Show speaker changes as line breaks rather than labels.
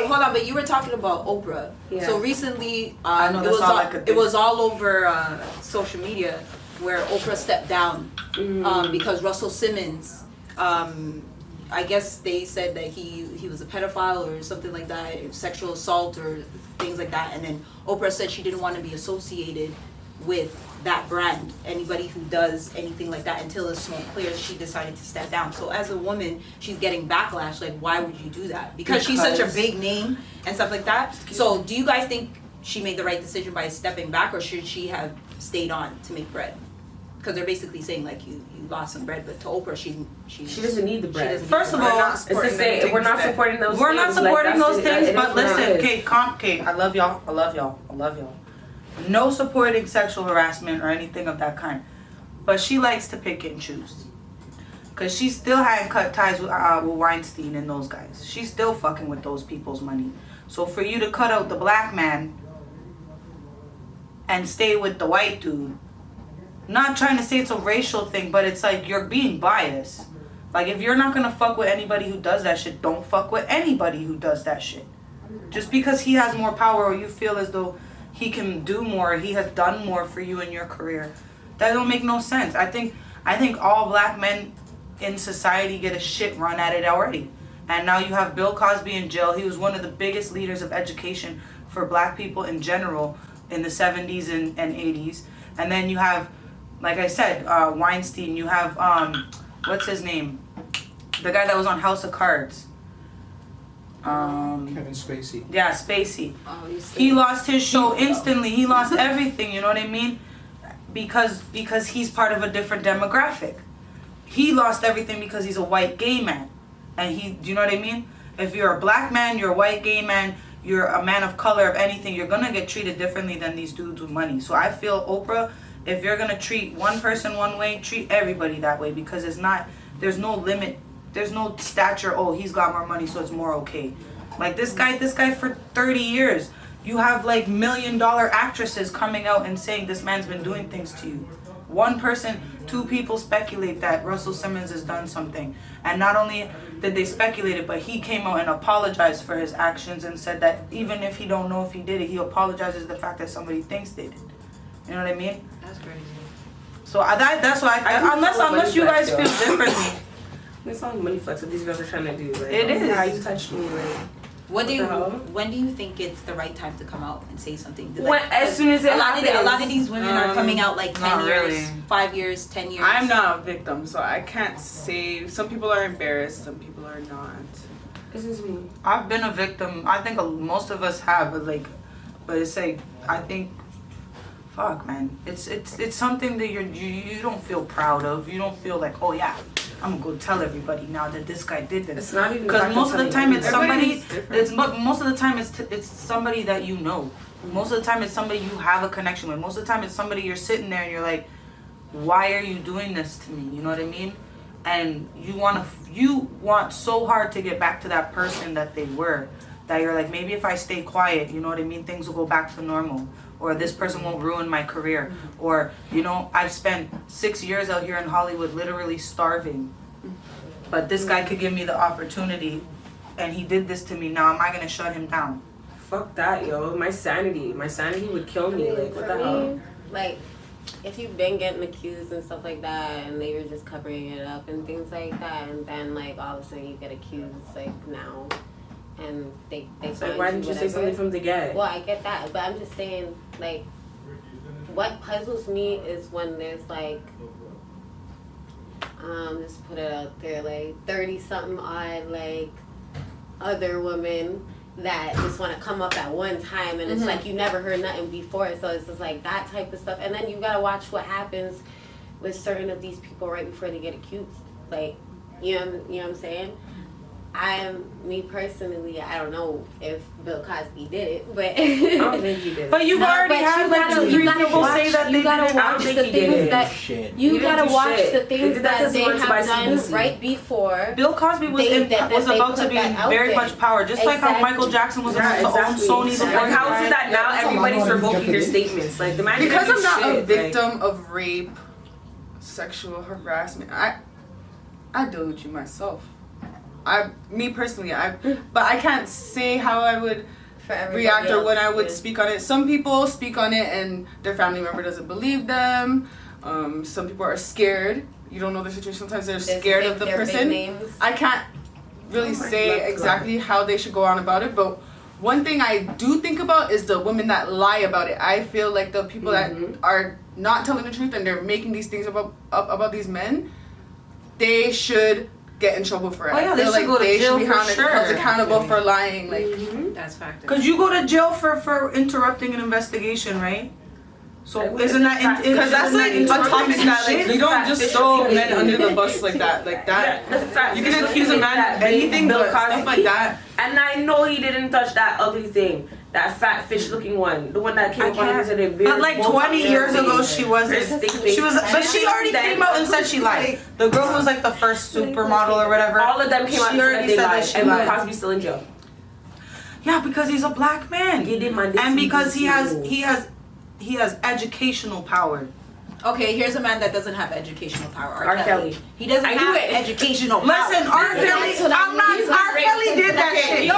hold on, but you were talking about Oprah. Yeah. So recently, it was all over social media where Oprah stepped down because Russell Simmons, I guess they said that he was a pedophile or something like that, sexual assault or things like that, and then Oprah said she didn't want to be associated with that brand, anybody who does anything like that, until the smoke clears. She decided to step down. So as a woman, she's getting backlash. Like, why would you do that? Because she's such a big name and stuff like that. So do you guys think she made the right decision by stepping back, or should she have stayed on to make bread? Because they're basically saying like you lost some bread, but to Oprah she
doesn't need the bread.
First of all,
we're not supporting those.
We're not supporting those things. But listen, Kate, I love y'all. No supporting sexual harassment or anything of that kind, but she likes to pick and choose. Cause she still hadn't cut ties with Weinstein and those guys. She's still fucking with those people's money. So for you to cut out the black man and stay with the white dude, not trying to say it's a racial thing, but it's like you're being biased. Like, if you're not gonna fuck with anybody who does that shit, don't fuck with anybody who does that shit. Just because he has more power or you feel as though he can do more, he has done more for you in your career, that don't make no sense. I think all black men in society get a shit run at it already. And now you have Bill Cosby in jail. He was one of the biggest leaders of education for black people in general in the 70s and 80s. And then you have, like I said, Weinstein. You have, what's his name? The guy that was on House of Cards.
Kevin Spacey.
Yeah, Spacey. He lost his show instantly. He lost everything, you know what I mean? Because he's part of a different demographic. He lost everything because he's a white gay man. And do you know what I mean? If you're a black man, you're a white gay man, you're a man of color, of anything, you're gonna get treated differently than these dudes with money. So I feel, Oprah, if you're gonna treat one person one way, treat everybody that way, because there's no limit. There's no stature, oh, he's got more money, so it's more okay. Like this guy for 30 years, you have like $1 million actresses coming out and saying this man's been doing things to you. One person, two people speculate that Russell Simmons has done something. And not only did they speculate it, but he came out and apologized for his actions and said that even if he don't know if he did it, he apologizes the fact that somebody thinks they did. You know what I mean?
That's crazy.
So that's why, unless you guys feel differently.
It's all money flex what these girls are trying to do. Like,
it is.
Yeah, you touched me. Like,
when do you think it's the right time to come out and say something?
As soon as it happens.
A lot of these women are coming out like 10 years, 5 years, 10 years.
I'm not a victim, so I can't say. Some people are embarrassed, some people are not.
This is me.
I've been a victim. I think most of us have, but it's like, I think, fuck, man, it's something that you don't feel proud of. You don't feel like, oh yeah, I'm gonna go tell everybody now that this guy did this.
It's not even
because most of the time it's somebody. Most of the time it's somebody that you know. Most of the time it's somebody you have a connection with. Most of the time it's somebody you're sitting there and you're like, why are you doing this to me? You know what I mean? And you want so hard to get back to that person that they were, that you're like, maybe if I stay quiet, you know what I mean, things will go back to normal. Or this person won't ruin my career. Or, I've spent 6 years out here in Hollywood literally starving. But this guy could give me the opportunity, and he did this to me. Now, am I going to shut him down?
Fuck that, yo. My sanity would kill me. Like, what the hell?
Like, if you've been getting accused and stuff like that, and they were just covering it up and things like that, and then, like, all of a sudden you get accused, like, now. And they
so why didn't you say something from the get?
Well, I get that, but I'm just saying, like, what puzzles me is when there's like, just put it out there, like 30-something odd, like, other women that just want to come up at one time, and it's like you never heard nothing before, so it's just like that type of stuff. And then you gotta watch what happens with certain of these people right before they get accused, like, you know what I'm saying? Me personally, I don't know if Bill Cosby did it, but
I don't think he did it.
But you've already had three people say that they did it.
I don't think he did it. You gotta watch the things that they have done right before.
Bill Cosby was about to be in very much power, just like how Michael Jackson was about to own Sony before.
Like, how is it that now everybody's revoking their statements? Like, the man
because I'm not a victim of rape, sexual harassment. I deal with you myself. me personally, but I can't say how I would react or when I would speak on it. Some people speak on it and their family member doesn't believe them. Some people are scared. You don't know the situation. Sometimes they're scared of the person. I can't really say exactly how they should go on about it, but one thing I do think about is the women that lie about it. I feel like the people that are not telling the truth and they're making these things about these men, they should get in trouble for it.
Oh, yeah,
I feel like they should be held accountable for lying. Like
that's fact.
Because you go to jail for interrupting an investigation, right? So isn't that
because that's like a topic that like you don't just throw men under the bus like that. Yeah, you can accuse a man of anything, but stuff like that.
And I know he didn't touch that ugly thing, that fat fish looking one, the one that came up and said it.
But like 20 years ago, she wasn't. She was, but she already came out and said she lied. The girl who was like the first supermodel or whatever.
All of them came out and said they lied. And Bill Cosby's still in jail.
Yeah, because he's a black man, and because he has educational power.
Okay, here's a man that doesn't have educational power.
R. Kelly.
He doesn't have educational power.
Listen, R. Kelly. R. Kelly did that shit.
Yo,